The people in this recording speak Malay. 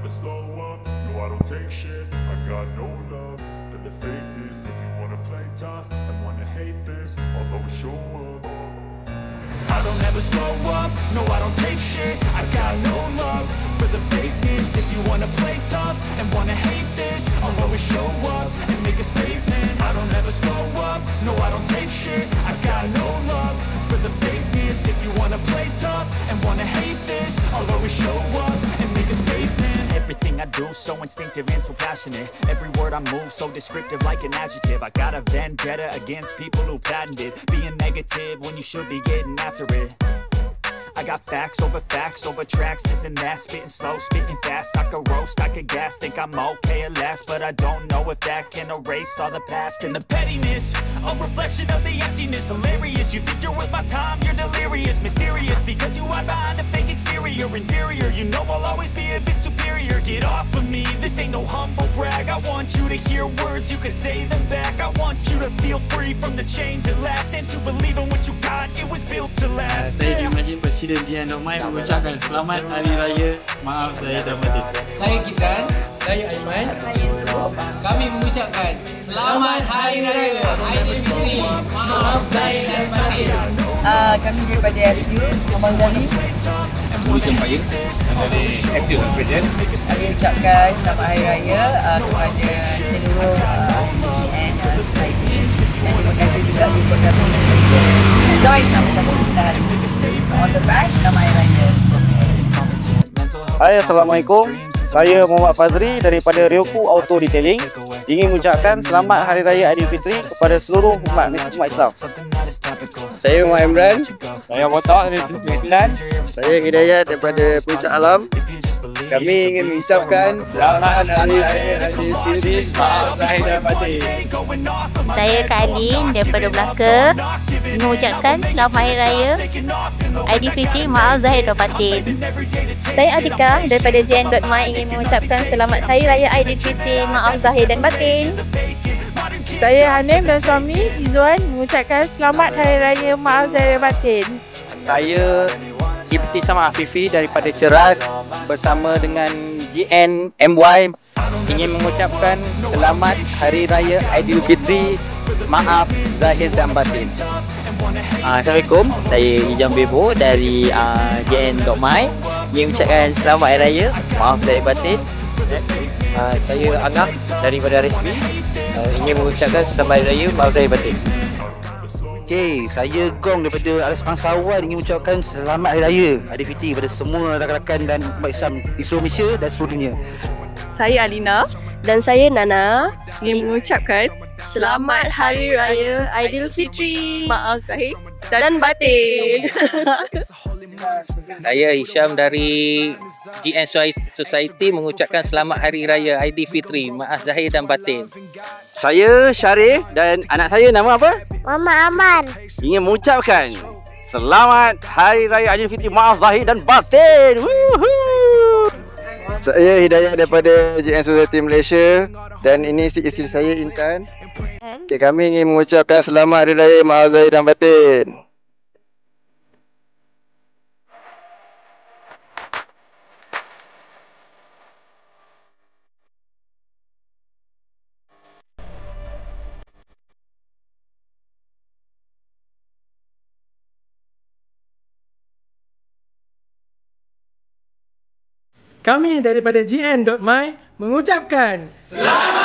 never slow up, no I don't take shit. I got no love for the fakeness. If you wanna play tough and wanna hate this, I'll always show up. I don't ever slow up, no I don't take shit. I got no love for the fakeness. If you wanna play tough and wanna hate this, I'll always show up and make a statement. I don't ever slow up, no I don't take shit. I got no love for the fakeness. If you wanna play tough and wanna hate this, I'll always show up and make a statement. Everything I do so instinctive and so passionate. Every word I move so descriptive like an adjective. I got a vendetta against people who patented being negative when you should be getting after it. I got facts over tracks, this and that. Spitting slow, spitting fast. I could roast, I could gas. Think I'm okay at last, but I don't know if that can erase all the past. And the pettiness, a reflection of the emptiness. Hilarious, you think you're worth my time, you're delirious. Mysterious, because you hide behind a fake exterior. Inferior, you know I'll always be a bit superior. Get off of me, this ain't no humble brag. I want you to hear words, you can say them back. I want you to feel free from the chains at last, and to believe in what you got, it was built to last. Presiden GN.my mengucapkan selamat Hari Raya Maaf Zahir dan Batin. Saya Kizan. Saya Aiman. Saya Su. Kami mengucapkan Selamat Hari Raya Aidilfitri. Maaf Zahir dan Batin. Kami daripada FU Abang Zari. Tulisan Payung dari FU Presiden. Kami ucapkan selamat Hari Raya kepada seluruh GN Society. Dan terima kasih juga kepada enjoy sama-sama kita. On the back, selamat Hari Raya. Hai, Assalamualaikum. Saya Muhammad Fazri daripada Ryoku Auto Detailing. Ingin mengucapkan selamat Hari Raya Aidilfitri kepada seluruh umat Islam. Saya Umar Imran. Saya Botak dari Sembilan. Saya Hidayat daripada Puncak Alam. Kami ingin mengucapkan selamat Hari Raya Aidilfitri. Maaf Zahir dan Batin. Saya Kak Alin daripada Melaka. Mengucapkan selamat Hari Raya Aidilfitri. Maaf Zahir dan Batin. Saya Atika daripada GN.my ingin mengucapkan selamat Hari Raya Aidilfitri. Maaf Zahir dan Batin. Saya Hanim dan suami Izzuan mengucapkan selamat Hari Raya Maaf Zahir dan Batin. Saya Ibtisam Afifi daripada Ceras bersama dengan GN.my ingin mengucapkan selamat Hari Raya Aidilfitri. Maaf Zahir dan Batin. Assalamualaikum, saya Ijam Bebo dari GN.my ingin mengucapkan selamat Hari Raya, maaf Zahir Batin. Saya Angah daripada Resmi ingin mengucapkan selamat Hari Raya, maaf Zahir Batin. Okay, saya Gong daripada Alas Pangsawan ingin mengucapkan selamat Hari Raya Aidilfitri kepada semua rakan-rakan dan umat Islam di seluruh Malaysia dan seluruh dunia. Saya Alina dan saya Nana ingin mengucapkan selamat Hari Raya Aidilfitri. Maaf Zahir dan Batin. Saya Hisham dari GN Society mengucapkan selamat Hari Raya Aidilfitri, maaf Zahir dan Batin. Saya Syarif dan anak saya nama apa? Mama Aman. Ingin mengucapkan selamat Hari Raya Aidilfitri. Maaf Zahir dan Batin. Woohoo! Saya Hidayat daripada GN Society Malaysia dan ini isteri saya Intan. Okay, kami ingin mengucapkan selamat Hari Raya Maaf Zahir dan Batin. Kami daripada GN.my mengucapkan selamat